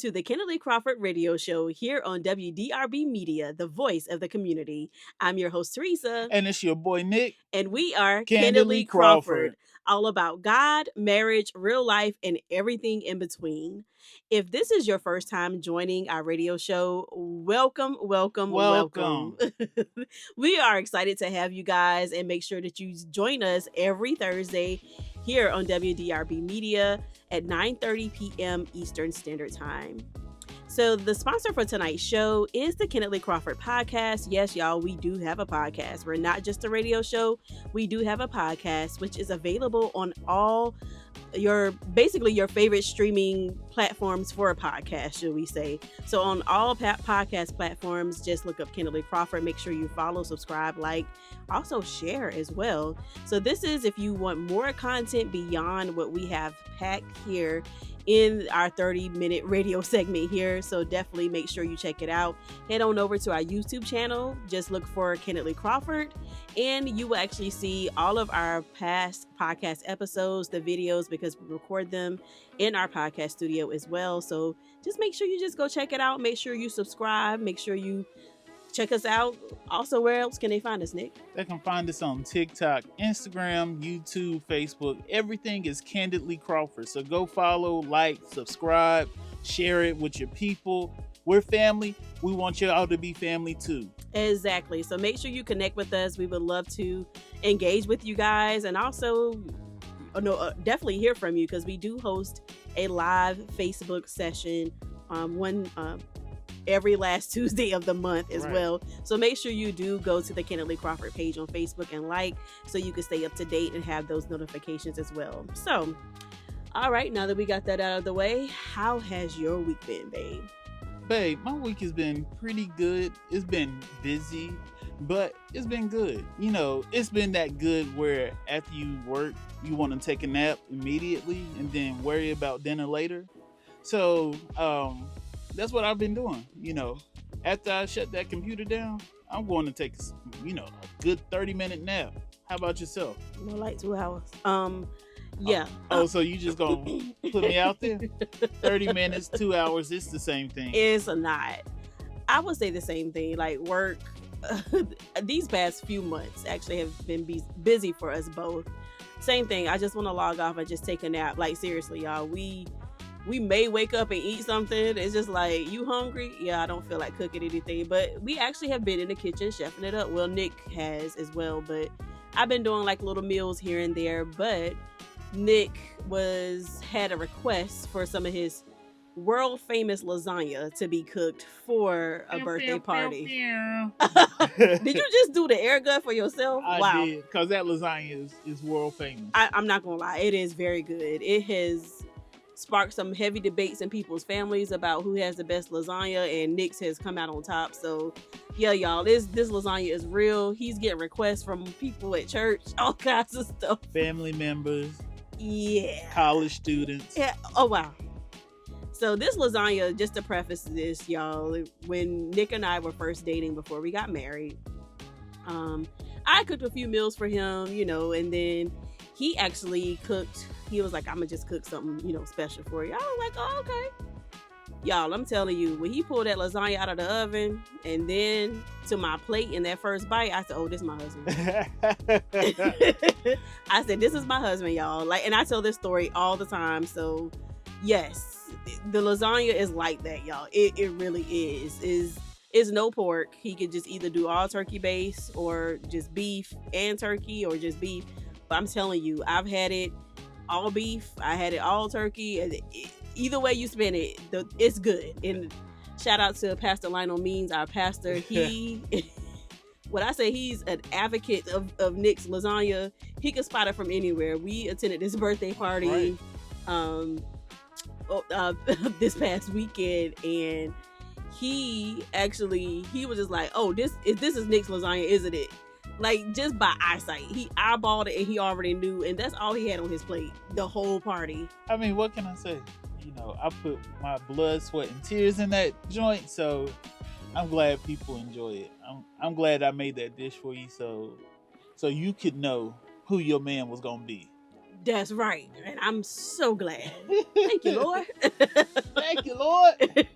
to the Candidly Crawford radio show here on WDRB Media, the voice of the community. I'm your host, Teresa. And it's your boy, Nick. And we are Candidly Crawford, all about God, marriage, real life, and everything in between. If this is your first time joining our radio show, welcome. We are excited to have you guys, and make sure that you join us every Thursday here on WDRB Media at 9:30 p.m. Eastern Standard Time. So the sponsor for tonight's show is the Candidly Crawford podcast. Yes, y'all, we do have a podcast. We're not just a radio show. We do have a podcast, which is available on all your favorite streaming platforms for a podcast, should we say. So on all podcast platforms, just look up Candidly Crawford. Make sure you follow, subscribe, like, also share as well. So this is if you want more content beyond what we have packed here in our 30-minute radio segment here. So definitely make sure you check it out. Head on over to our YouTube channel. Just look for Candidly Crawford, and you will actually see all of our past podcast episodes, the videos, because we record them in our podcast studio as well. So just make sure you just go check it out. Make sure you subscribe. Make sure you check us out. Also, where else can they find us, Nick? They can find us on TikTok, Instagram, YouTube, Facebook. Everything is Candidly Crawford. So go follow, like, subscribe, share it with your people. We're family. We want y'all to be family too. Exactly. So make sure you connect with us. We would love to engage with you guys, and also definitely hear from you, because we do host a live Facebook session every last Tuesday of the month as well. So make sure you do go to the Candidly Crawford page on Facebook and like, so you can stay up to date and have those notifications as well. So, all right, now that we got that out of the way, how has your week been, babe? Babe, my week has been pretty good. It's been busy, but it's been good. You know, it's been that good where after you work, you want to take a nap immediately and then worry about dinner later. So, that's what I've been doing. You know, after I shut that computer down, I'm going to take, a good 30-minute nap. How about yourself? More like 2 hours. Yeah. So you just gonna put me out there? 30 minutes, 2 hours, it's the same thing. It's not. I would say the same thing. Like, work, these past few months actually have been busy for us both. Same thing. I just want to log off and just take a nap. Like, seriously, y'all, we may wake up and eat something. It's just like, you hungry? Yeah, I don't feel like cooking anything. But we actually have been in the kitchen chefing it up. Well, Nick has as well. But I've been doing like little meals here and there. But Nick had a request for some of his world famous lasagna to be cooked for a birthday party. Did you just do the air gun for yourself? I did, because that lasagna is world famous. I'm not gonna lie, it is very good. It has sparked some heavy debates in people's families about who has the best lasagna, and Nick's has come out on top. So yeah, y'all, this lasagna is real. He's getting requests from people at church, all kinds of stuff. Family members. Yeah. College students. Yeah. Oh, wow. So this lasagna, just to preface this, y'all, when Nick and I were first dating before we got married, I cooked a few meals for him, and then he actually cooked. He was like, I'm gonna just cook something, special for you. I was like, oh, okay. Y'all, I'm telling you, when he pulled that lasagna out of the oven and then to my plate in that first bite, I said, oh, this is my husband. I said, this is my husband, y'all. And I tell this story all the time. So yes, the lasagna is like that, y'all. It really is. It's no pork. He could just either do all turkey base or just beef and turkey, or just beef. But I'm telling you, I've had it all beef. I had it all turkey. Either way you spin it, it's good. And shout out to Pastor Lionel Means, our pastor. He, when I say he's an advocate of Nick's lasagna, he could spot it from anywhere. We attended this birthday party this past weekend, and he was just like, oh, this is Nick's lasagna, isn't it? Like, just by eyesight, he eyeballed it and he already knew, and that's all he had on his plate the whole party. I mean, what can I say? I put my blood, sweat, and tears in that joint, so I'm glad people enjoy it. I'm glad I made that dish for you, so you could know who your man was gonna be. That's right. And I'm so glad. Thank you, Lord. Thank you, Lord.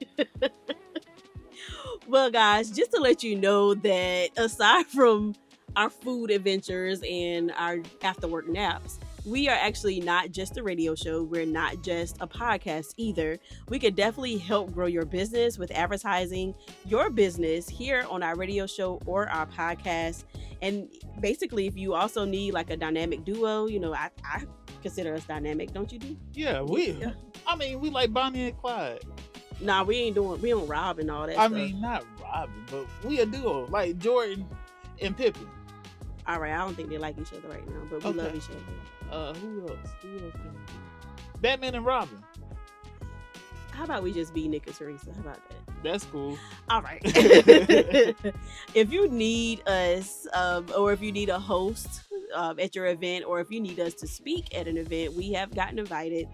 Well, guys, just to let you know that aside from our food adventures and our after work naps, we are actually not just a radio show. We're not just a podcast either. We could definitely help grow your business with advertising your business here on our radio show or our podcast. And basically, if you also need like a dynamic duo, I consider us dynamic, don't you do? Yeah, I mean, we like Bonnie and Clyde. Nah, we don't rob and all that stuff. I mean, not robbing, but we a duo, like Jordan and Pippen. All right, I don't think they like each other right now, but we love each other. Who else? Can we do? Batman and Robin. How about we just be Nick and Teresa? How about that? That's cool. All right. If you need us, or if you need a host at your event, or if you need us to speak at an event, we have gotten invited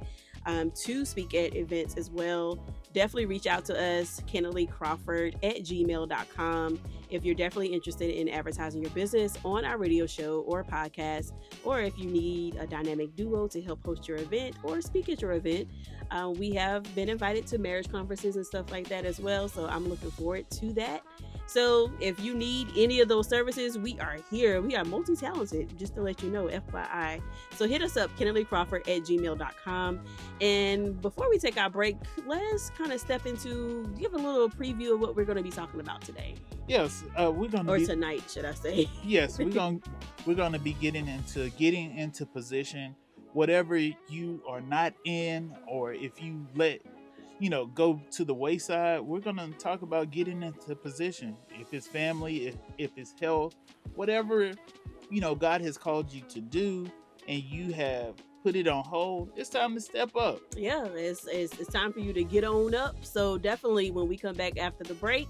to speak at events as well. Definitely reach out to us, candidlycrawford@gmail.com, if you're definitely interested in advertising your business on our radio show or podcast, or if you need a dynamic duo to help host your event or speak at your event. We have been invited to marriage conferences and stuff like that as well, so I'm looking forward to that. So if you need any of those services, we are here. We are multi-talented, just to let you know, FYI. So hit us up, candidlycrawford@gmail.com. And before we take our break, let's kind of give a little preview of what we're going to be talking about today. Yes, we're going to or tonight, should I say? Yes, we're going to be getting into position. Whatever you are not in, or if you go to the wayside, we're going to talk about getting into position. If it's family, if it's health, whatever, God has called you to do and you have put it on hold, it's time to step up. Yeah, it's time for you to get on up. So definitely when we come back after the break,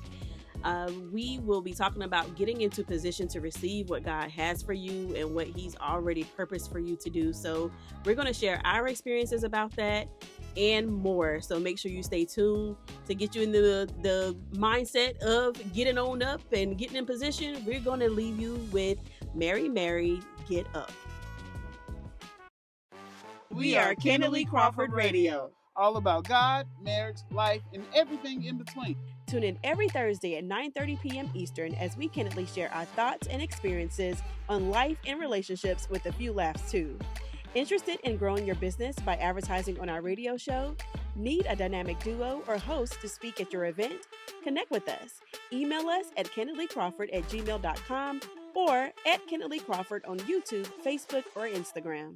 we will be talking about getting into position to receive what God has for you and what He's already purposed for you to do. So we're going to share our experiences about that and more. So make sure you stay tuned to get you into the mindset of getting on up and getting in position. We're going to leave you with Mary, Mary, Get Up. We are Candidly Crawford Radio. All about God, marriage, life, and everything in between. Tune in every Thursday at 9:30 p.m. Eastern as we candidly share our thoughts and experiences on life and relationships with a few laughs too. Interested in growing your business by advertising on our radio show? Need a dynamic duo or host to speak at your event? Connect with us. Email us at candidlycrawford@gmail.com or at Candidly Crawford on YouTube, Facebook, or Instagram.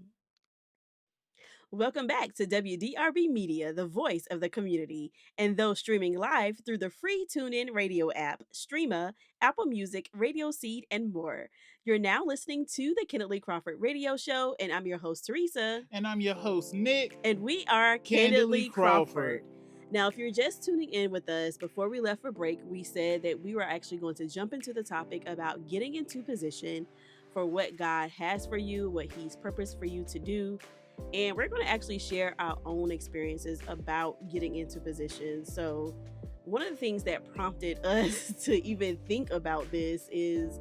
Welcome back to WDRB Media, the voice of the community, and those streaming live through the free TuneIn radio app, Streama, Apple Music, Radio Seed, and more. You're now listening to the Candidly Crawford Radio Show, and I'm your host, Teresa. And I'm your host, Nick. And we are Candidly Crawford. Now, if you're just tuning in with us, before we left for break, we said that we were actually going to jump into the topic about getting into position for what God has for you, what He's purposed for you to do. And we're going to actually share our own experiences about getting into position. So one of the things that prompted us to even think about this is,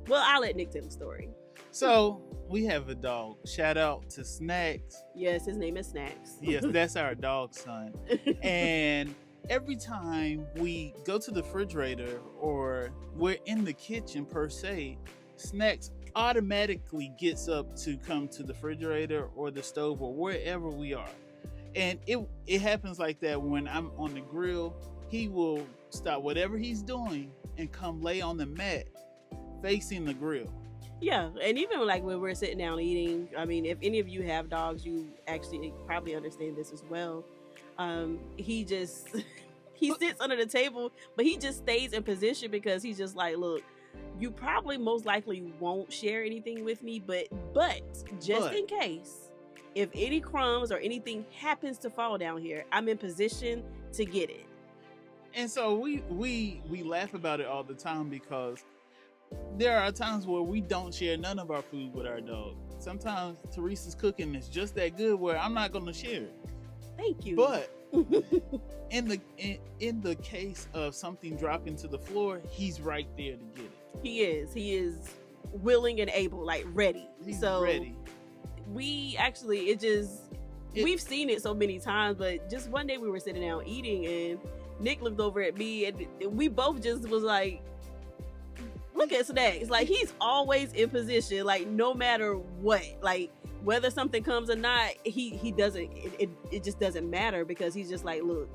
well, I'll let Nick tell the story. So we have a dog. Shout out to Snacks. Yes, his name is Snacks. Yes, that's our dog's son. And every time we go to the refrigerator or we're in the kitchen per se, Snacks automatically gets up to come to the refrigerator or the stove or wherever we are. And it happens like that when I'm on the grill. He will stop whatever he's doing and come lay on the mat facing the grill. Yeah, and even like when we're sitting down eating, I mean, if any of you have dogs, you actually probably understand this as well. He sits under the table, but he just stays in position because he's just like, look, you probably most likely won't share anything with me, but just in case, if any crumbs or anything happens to fall down here, I'm in position to get it. And so we laugh about it all the time because there are times where we don't share none of our food with our dog. Sometimes Teresa's cooking is just that good where I'm not going to share it. Thank you. But in the case of something dropping to the floor, he's right there to get it. He is willing and able, like ready. He's ready. we actually, we've seen it so many times, but just one day we were sitting down eating and Nick looked over at me and we both just was like, look at Snacks. Like, he's always in position, like no matter what, like whether something comes or not, he doesn't, it just doesn't matter, because he's just like, look,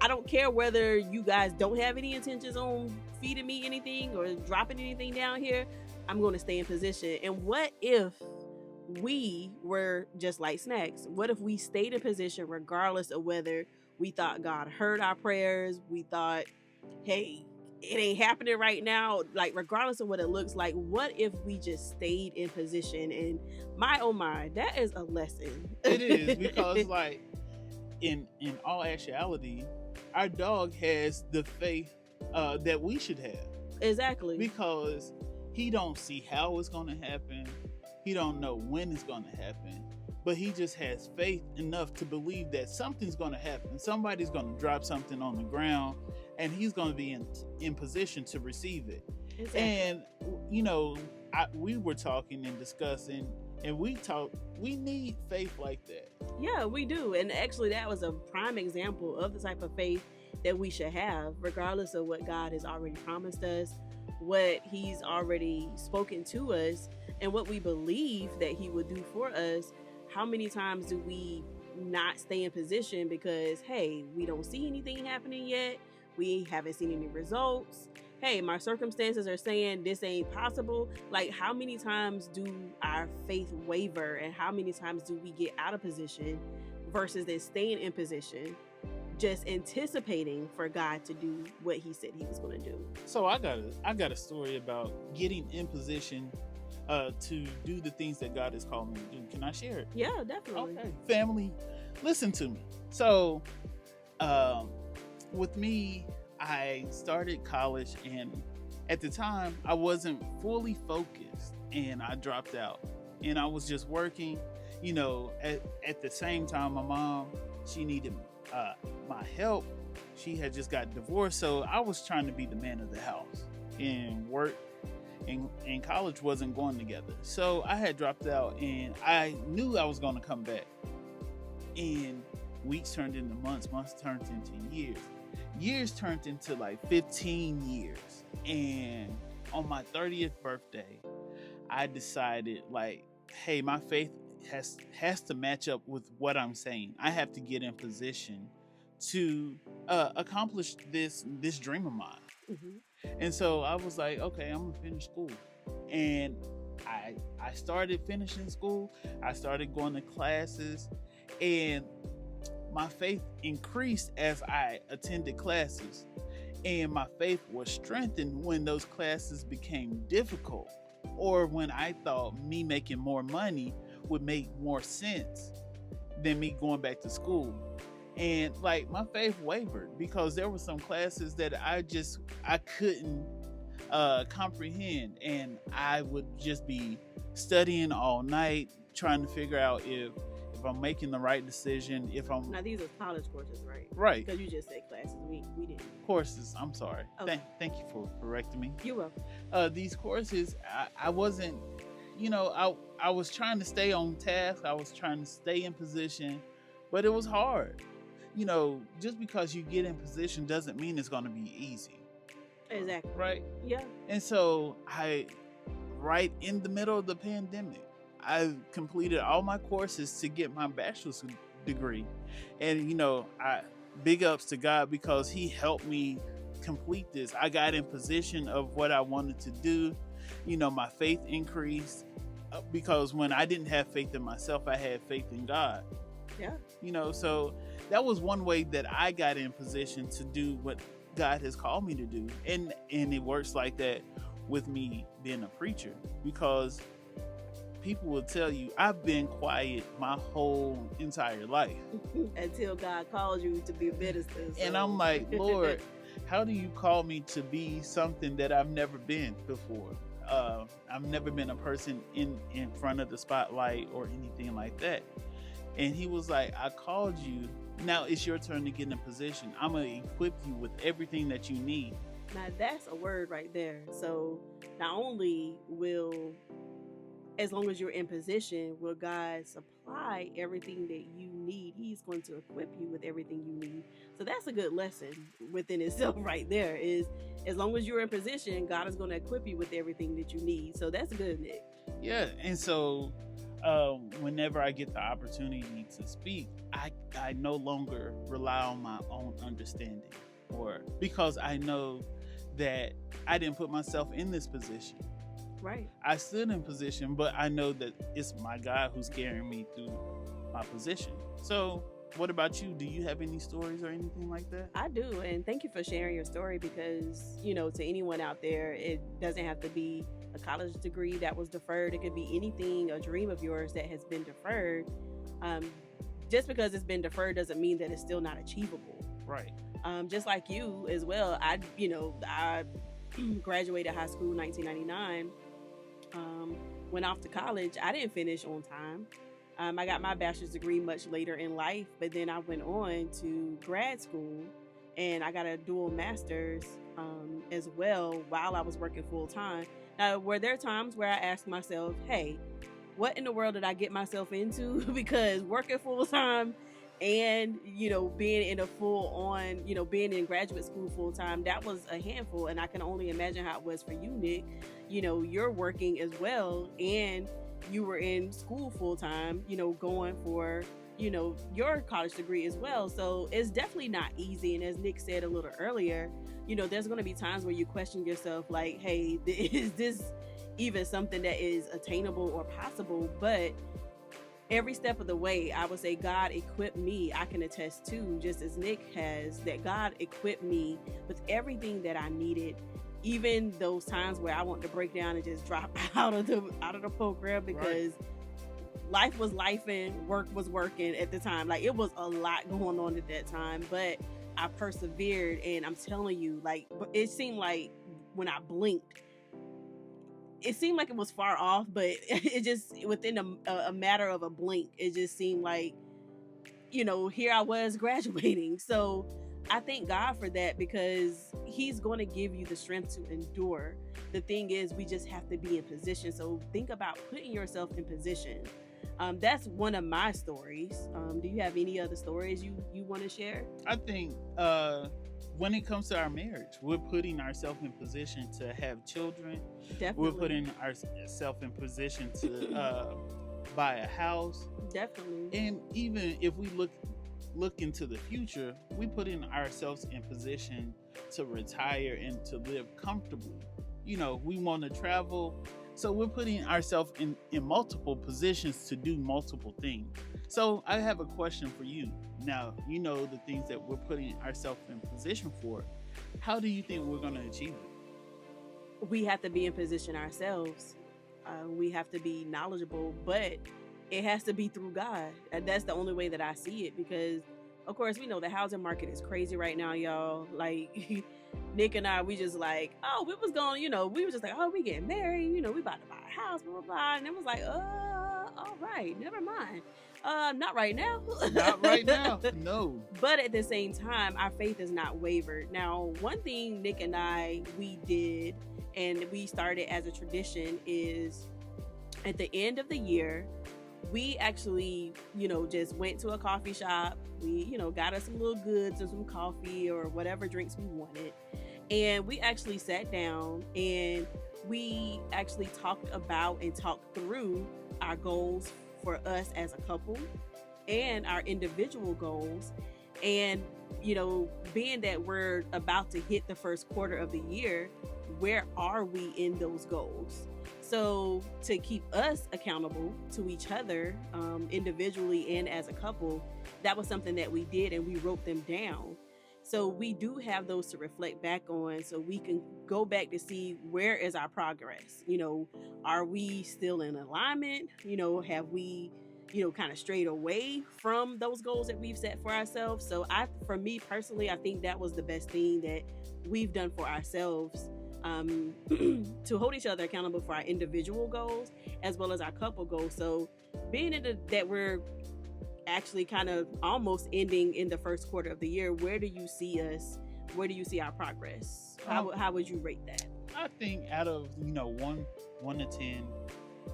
I don't care whether you guys don't have any intentions on feeding me anything or dropping anything down here, I'm going to stay in position. And what if we were just like Snacks? What if we stayed in position regardless of whether we thought God heard our prayers, we thought, hey, it ain't happening right now, like regardless of what it looks like, what if we just stayed in position? And my oh my, that is a lesson. It is, because like in all actuality, our dog has the faith that we should have. Exactly. Because he don't see how it's going to happen. He don't know when it's going to happen. But he just has faith enough to believe that something's going to happen. Somebody's going to drop something on the ground, and he's going to be in position to receive it. Exactly. And, you know, we were talking and discussing, and we need faith like that. Yeah, we do. And actually, that was a prime example of the type of faith that we should have, regardless of what God has already promised us, what he's already spoken to us, and what we believe that he would do for us. How many times do we not stay in position because, hey, we don't see anything happening yet, we haven't seen any results, hey, my circumstances are saying this ain't possible? Like, how many times do our faith waver, and how many times do we get out of position versus then staying in position, just anticipating for God to do what he said he was going to do? So I got a story about getting in position to do the things that God has called me to do. Can I share it? Yeah, definitely. Okay. Family, listen to me. So with me, I started college, and at the time I wasn't fully focused, and I dropped out, and I was just working. You know, at the same time, my mom, she needed my help. She had just got divorced, so I was trying to be the man of the house, and work and college wasn't going together. So I had dropped out, and I knew I was going to come back. And weeks turned into months, months turned into years turned into like 15 years. And on my 30th birthday, I decided, like, hey, my faith has to match up with what I'm saying. I have to get in position to accomplish this dream of mine. Mm-hmm. And so I was like, okay, I'm gonna finish school. And I started finishing school. I started going to classes, and my faith increased as I attended classes. And my faith was strengthened when those classes became difficult, or when I thought me making more money would make more sense than me going back to school. And like, my faith wavered because there were some classes that I couldn't comprehend, and I would just be studying all night trying to figure out if I'm making the right decision. Now these are college courses, right? Right. Because you just said classes. We didn't. Courses. I'm sorry. Okay. Thank you for correcting me. You're welcome. These courses, I wasn't. You know, I was trying to stay on task. I was trying to stay in position, but it was hard. You know, just because you get in position doesn't mean it's going to be easy. Exactly. Right? Yeah. And so right in the middle of the pandemic, I completed all my courses to get my bachelor's degree. And, you know, big ups to God, because he helped me complete this. I got in position of what I wanted to do. You know, my faith increased because when I didn't have faith in myself, I had faith in God. Yeah. You know, so that was one way that I got in position to do what God has called me to do. And it works like that with me being a preacher, because people will tell you I've been quiet my whole entire life until God calls you to be a minister. So. And I'm like, Lord, how do you call me to be something that I've never been before? I've never been a person in front of the spotlight or anything like that. And he was like, I called you. Now it's your turn to get in a position. I'm going to equip you with everything that you need. Now that's a word right there. So not only will as long as you're in position, will God supply everything that you need. He's going to equip you with everything you need. So that's a good lesson within itself right there, is as long as you're in position, God is going to equip you with everything that you need. So that's good, Nick. Yeah, and so whenever I get the opportunity to speak, I no longer rely on my own understanding, or because I know that I didn't put myself in this position. Right. I stood in position, but I know that it's my God who's carrying me through my position. So, what about you? Do you have any stories or anything like that? I do, and thank you for sharing your story, because, to anyone out there, it doesn't have to be a college degree that was deferred. It could be anything, a dream of yours that has been deferred. Just because it's been deferred doesn't mean that it's still not achievable. Right. Just like you as well. I graduated high school in 1999. Went off to college. I didn't finish on time. I got my bachelor's degree much later in life, but then I went on to grad school and I got a dual master's as well while I was working full time. Now, were there times where I asked myself, hey, what in the world did I get myself into? Because working full time and, being in a full on, being in graduate school full time, that was a handful. And I can only imagine how it was for you, Nick. You're working as well, and you were in school full time, going for, your college degree as well. So it's definitely not easy. And as Nick said a little earlier, there's going to be times where you question yourself, like, hey, is this even something that is attainable or possible? But every step of the way, I would say God equipped me. I can attest to, just as Nick has, that God equipped me with everything that I needed. Even those times where I want to break down and just drop out of the program, because life was life and work was working at the time. Like, it was a lot going on at that time, but I persevered. And I'm telling you, like, it seemed like when I blinked, it seemed like it was far off, but it just, within a matter of a blink, it just seemed like, here I was graduating. So I thank God for that, because He's going to give you the strength to endure. The thing is, we just have to be in position. So think about putting yourself in position. That's one of my stories. Do you have any other stories you want to share? I think when it comes to our marriage, we're putting ourselves in position to have children. Definitely. We're putting ourselves in position to buy a house. Definitely. And even if we look into the future, we putting ourselves in position to retire and to live comfortably. We want to travel, so we're putting ourselves in multiple positions to do multiple things. So I have a question for you. Now, the things that we're putting ourselves in position for. How do you think we're going to achieve it? We have to be in position ourselves. We have to be knowledgeable, but it has to be through God. And that's the only way that I see it, because, of course, we know the housing market is crazy right now, y'all. Like, Nick and I, we just like, oh, we was going, we were just like, oh, we getting married, we about to buy a house, blah, blah, blah. And it was like, all right, never mind. Not right now. Not right now, no. But at the same time, our faith is not wavered. Now, one thing Nick and I, we did, and we started as a tradition, is at the end of the year, we actually, just went to a coffee shop. We, got us some little goods and some coffee or whatever drinks we wanted. And we actually sat down and we actually talked about and talked through our goals for us as a couple and our individual goals. And, being that we're about to hit the first quarter of the year, where are we in those goals? So to keep us accountable to each other, individually and as a couple, that was something that we did, and we wrote them down. So we do have those to reflect back on, so we can go back to see, where is our progress? Are we still in alignment? Have we, kind of strayed away from those goals that we've set for ourselves? So for me personally, I think that was the best thing that we've done for ourselves, to hold each other accountable for our individual goals as well as our couple goals. So being that we're actually kind of almost ending in the first quarter of the year, where do you see us? Where do you see our progress? How would you rate that? I think out of 1 to 10,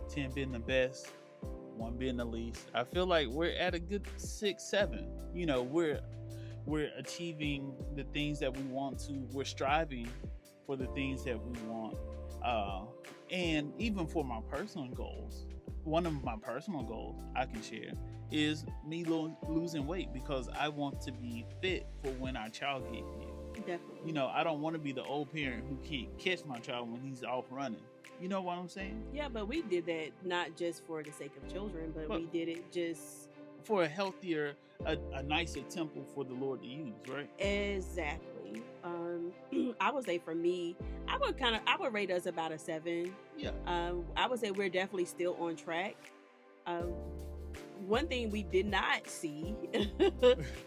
10 being the best, 1 being the least. I feel like we're at a good 6, 7. You know, we're achieving the things that we want to. We're striving for the things that we want. And even for my personal goals, one of my personal goals I can share is me losing weight, because I want to be fit for when our child gets here. Definitely. You know, I don't want to be the old parent who can't catch my child when he's off running. You know what I'm saying? Yeah, but we did that not just for the sake of children, but we did it just for a healthier, a nicer temple for the Lord to use, right? Exactly. I would say for me, I would rate us about a 7. Yeah. I would say we're definitely still on track. One thing we did not see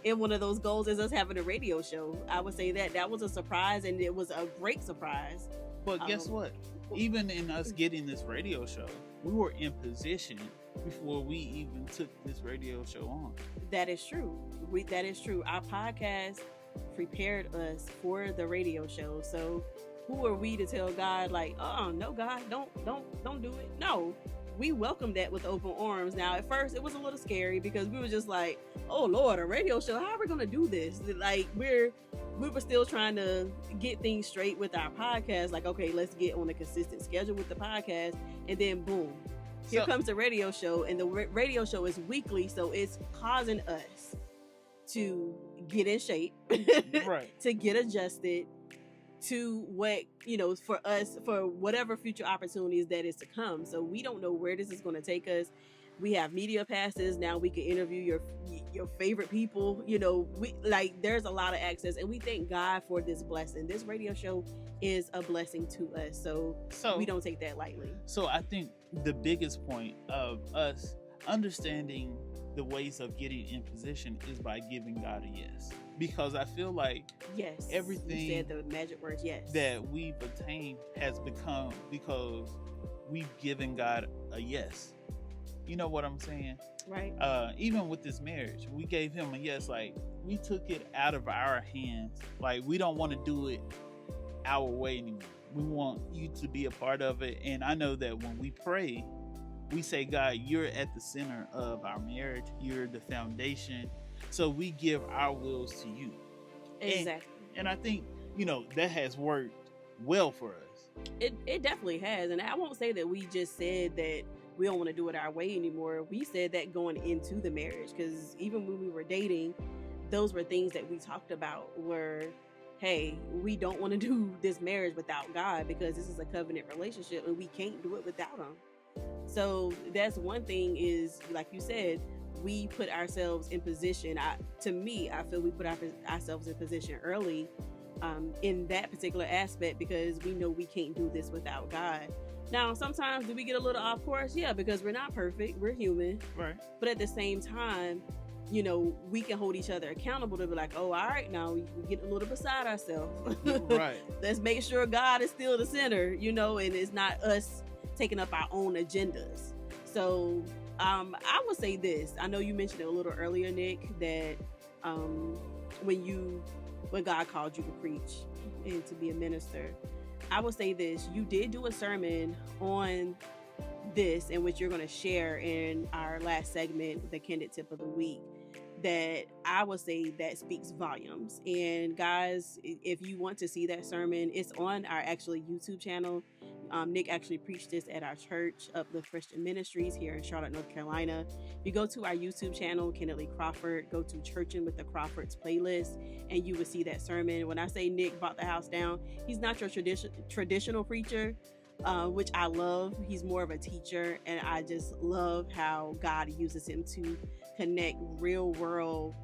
in one of those goals is us having a radio show. I would say that was a surprise, and it was a great surprise. But guess what? Even in us getting this radio show, we were in position before we even took this radio show on. That is true. That is true. Our podcast prepared us for the radio show. So who are we to tell God, like, oh no, God, don't do it? No. We welcomed that with open arms. Now, at first, it was a little scary because we were just like, "Oh Lord, a radio show? How are we gonna do this?" Like we were still trying to get things straight with our podcast. Like, okay, let's get on a consistent schedule with the podcast, and then boom, here comes the radio show, and the radio show is weekly, so it's causing us to get in shape, right? To get adjusted to what, you know, for us, for whatever future opportunities that is to come. So we don't know where this is going to take us. We have media passes now. We can interview your favorite people. You know, there's a lot of access, and we thank God for this blessing. This radio show is a blessing to us, so we don't take that lightly. So I think the biggest point of us understanding the ways of getting in position is by giving God a yes. Because I feel like everything, you said the magic words, yes, that we've attained has become because we've given God a yes. You know what I'm saying? Right. Even with this marriage, we gave him a yes. Like, we took it out of our hands. Like, we don't want to do it our way anymore. We want you to be a part of it. And I know that when we pray, we say, God, you're at the center of our marriage. You're the foundation. So we give our wills to you. Exactly. And I think, you know, that has worked well for us. It definitely has. And I won't say that we just said that we don't want to do it our way anymore. We said that going into the marriage, because even when we were dating, those were things that we talked about were, hey, we don't want to do this marriage without God, because this is a covenant relationship and we can't do it without him. So that's one thing, is like you said, we put ourselves in position. I feel we put ourselves in position early in that particular aspect, because we know we can't do this without God. Now, sometimes do we get a little off course? Yeah, because we're not perfect. We're human. Right. But at the same time, you know, we can hold each other accountable to be like, oh, all right, now we get a little beside ourselves. Right. Let's make sure God is still the center, you know, and it's not us taking up our own agendas. So I would say this. I know you mentioned it a little earlier, Nick, that when God called you to preach and to be a minister, I will say this. You did do a sermon on this, in which you're going to share in our last segment, the Candid Tip of the Week, that I would say that speaks volumes. And guys, if you want to see that sermon, it's on our actually YouTube channel. Nick actually preached this at our church, Uplift Christian Ministries here in Charlotte, North Carolina. If you go to our YouTube channel, Candidly Crawford, go to Churchin' with the Crawfords playlist, and you will see that sermon. When I say Nick brought the house down, he's not your traditional preacher, which I love. He's more of a teacher, and I just love how God uses him to connect real world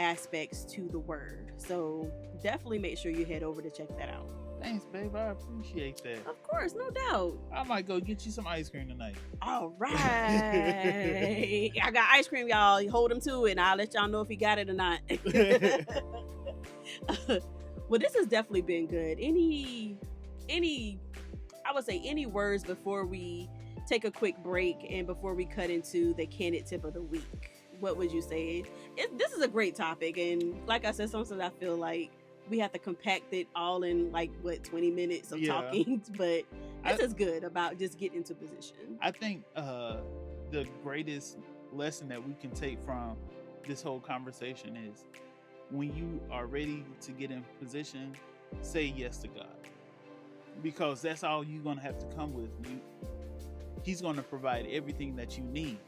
aspects to the word. So definitely make sure you head over to check that out. Thanks, babe. I appreciate that. Of course, no doubt. I might go get you some ice cream tonight. All right. I got ice cream, y'all. Hold him to it, and I'll let y'all know if he got it or not. Well, this has definitely been good. Any words before we take a quick break and before we cut into the Candid Tip of the Week? What would you say? This is a great topic, and like I said, sometimes I feel like we have to compact it all in like 20 minutes of talking. But this is good about just getting into position. I think the greatest lesson that we can take from this whole conversation is when you are ready to get in position, say yes to God, because that's all you're gonna have to come with. He's gonna provide everything that you need.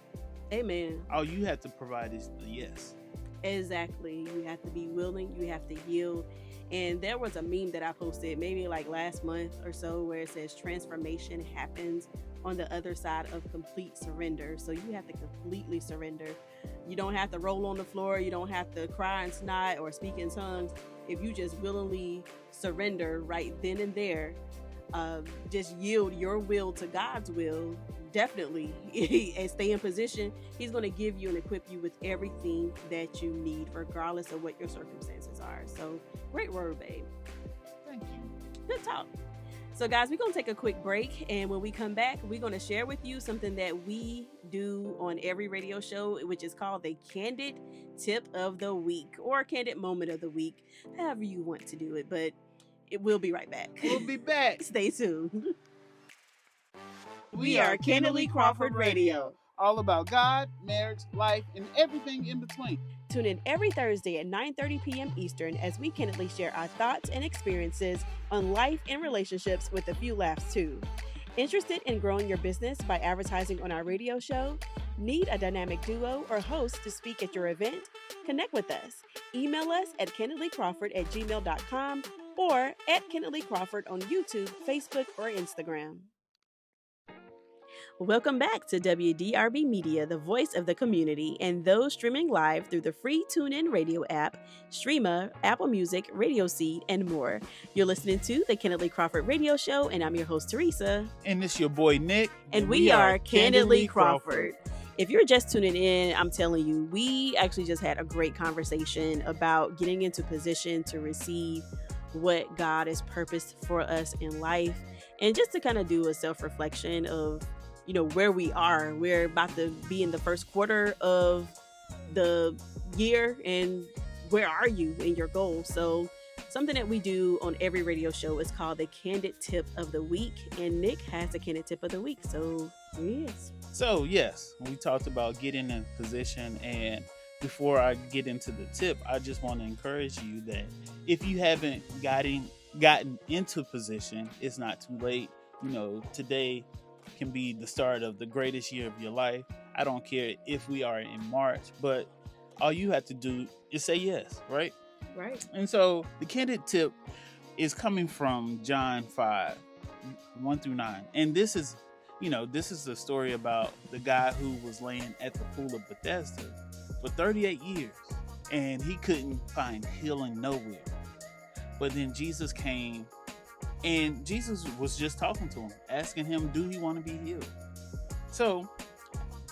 Amen. All you have to provide is the yes. Exactly. You have to be willing. You have to yield. And there was a meme that I posted maybe like last month or so where it says transformation happens on the other side of complete surrender. So you have to completely surrender. You don't have to roll on the floor. You don't have to cry and snot or speak in tongues. If you just willingly surrender right then and there, just yield your will to God's will, definitely, and stay in position, he's going to give you and equip you with everything that you need, regardless of what your circumstances are. So, great word, babe. Thank you. Good talk. So, guys, we're going to take a quick break, and when we come back, we're going to share with you something that we do on every radio show, which is called the Candid Tip of the Week, or Candid Moment of the Week, however you want to do it, but we'll be right back. We'll be back. Stay tuned. We are Candidly Crawford Radio, all about God, marriage, life, and everything in between. Tune in every Thursday at 9:30 p.m. Eastern as we candidly share our thoughts and experiences on life and relationships with a few laughs too. Interested in growing your business by advertising on our radio show? Need a dynamic duo or host to speak at your event? Connect with us. Email us at candidlycrawford@gmail.com or at Candidly Crawford on YouTube, Facebook, or Instagram. Welcome back to WDRB Media, the voice of the community, and those streaming live through the free TuneIn Radio app, Streema, Apple Music, Radio Seed, and more. You're listening to the Candidly Crawford Radio Show, and I'm your host, Teresa. And it's your boy, Nick. And we are Candidly Crawford. If you're just tuning in, I'm telling you, we actually just had a great conversation about getting into position to receive what God has purposed for us in life, and just to kind of do a self-reflection of where we are. We're about to be in the first quarter of the year, and where are you in your goals? So something that we do on every radio show is called the Candid Tip of the Week, and Nick has a Candid Tip of the Week. So here he is. So yes, we talked about getting in position, and before I get into the tip, I just want to encourage you that if you haven't gotten into position, it's not too late. Today can be the start of the greatest year of your life. I don't care if we are in March, but all you have to do is say yes, right? Right. And so the candid tip is coming from John 5:1-9. And this is the story about the guy who was laying at the pool of Bethesda for 38 years, and he couldn't find healing nowhere. But then Jesus came, and Jesus was just talking to him, asking him, do he want to be healed? So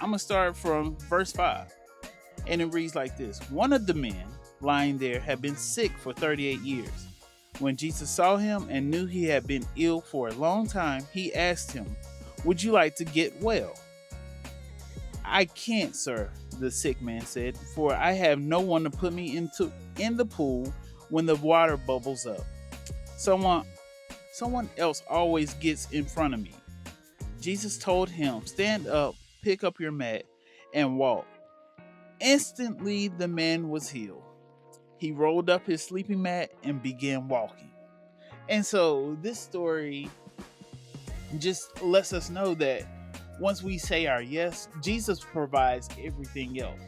I'm going to start from verse 5. And it reads like this. One of the men lying there had been sick for 38 years. When Jesus saw him and knew he had been ill for a long time, he asked him, would you like to get well? I can't, sir, the sick man said, for I have no one to put me in the pool when the water bubbles up. Someone else always gets in front of me. Jesus told him, stand up, pick up your mat, and walk. Instantly, the man was healed. He rolled up his sleeping mat and began walking. And so this story just lets us know that once we say our yes, Jesus provides everything else.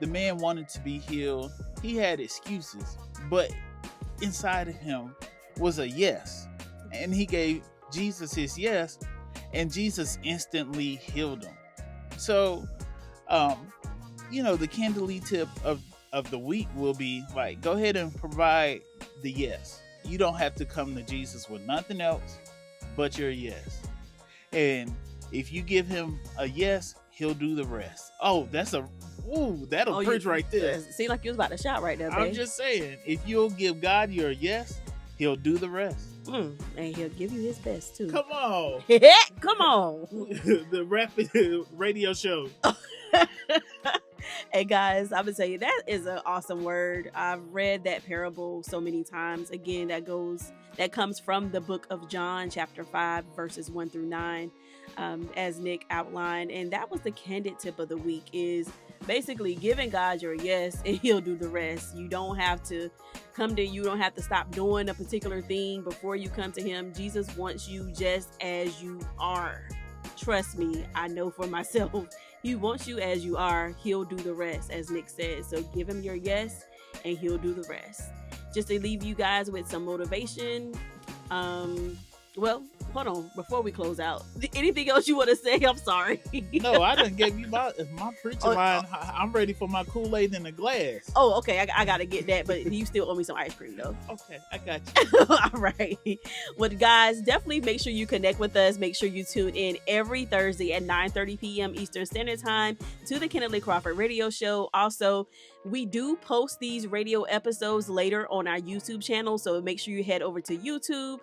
The man wanted to be healed. He had excuses, but inside of him was a yes. And he gave Jesus his yes, and Jesus instantly healed him. So, the candidly tip of the week will be like, go ahead and provide the yes. You don't have to come to Jesus with nothing else but your yes. And if you give him a yes, he'll do the rest. Oh, that'll preach right there. Seemed like you was about to shout right there, babe. I'm just saying, if you'll give God your yes, he'll do the rest. And he'll give you his best too. Come on. Come on. The rapid radio show. Hey guys, I'm gonna tell you that is an awesome word. I've read that parable so many times. Again, that comes from the book of John, chapter 5, verses 1 through 9, as Nick outlined. And that was the candid tip of the week: is basically giving God your yes, and He'll do the rest. You don't have to you don't have to stop doing a particular thing before you come to Him. Jesus wants you just as you are. Trust me, I know for myself. He wants you as you are. He'll do the rest, as Nick said. So give Him your yes, and He'll do the rest. Just to leave you guys with some motivation. Well, hold on. Before we close out, anything else you want to say? I'm sorry. No, I done gave you my preacher line. I'm ready for my Kool-Aid in a glass. Oh, okay. I got to get that, but you still owe me some ice cream, though. Okay, I got you. All right. Well, guys, definitely make sure you connect with us. Make sure you tune in every Thursday at 9:30 p.m. Eastern Standard Time to the Candidly Crawford radio show. Also, we do post these radio episodes later on our YouTube channel, so make sure you head over to YouTube,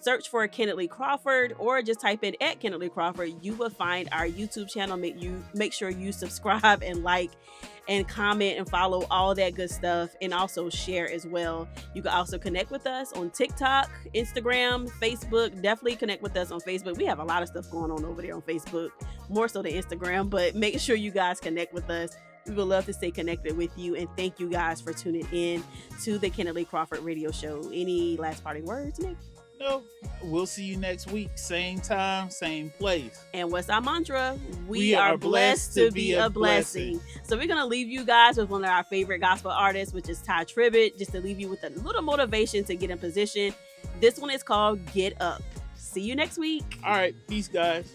search for Candidly Crawford, or just type in at Candidly Crawford. You will find our YouTube channel. Make sure you subscribe and like and comment and follow all that good stuff, and also share as well. You can also connect with us on TikTok, Instagram, Facebook. Definitely connect with us on Facebook. We have a lot of stuff going on over there on Facebook, more so than Instagram, but make sure you guys connect with us. We would love to stay connected with you, and thank you guys for tuning in to the Candidly Crawford radio show. Any last parting words, Nick? No, we'll see you next week. Same time, same place. And what's our mantra? We are blessed to be a blessing. So we're going to leave you guys with one of our favorite gospel artists, which is Ty Tribbett, just to leave you with a little motivation to get in position. This one is called Get Up. See you next week. All right. Peace, guys.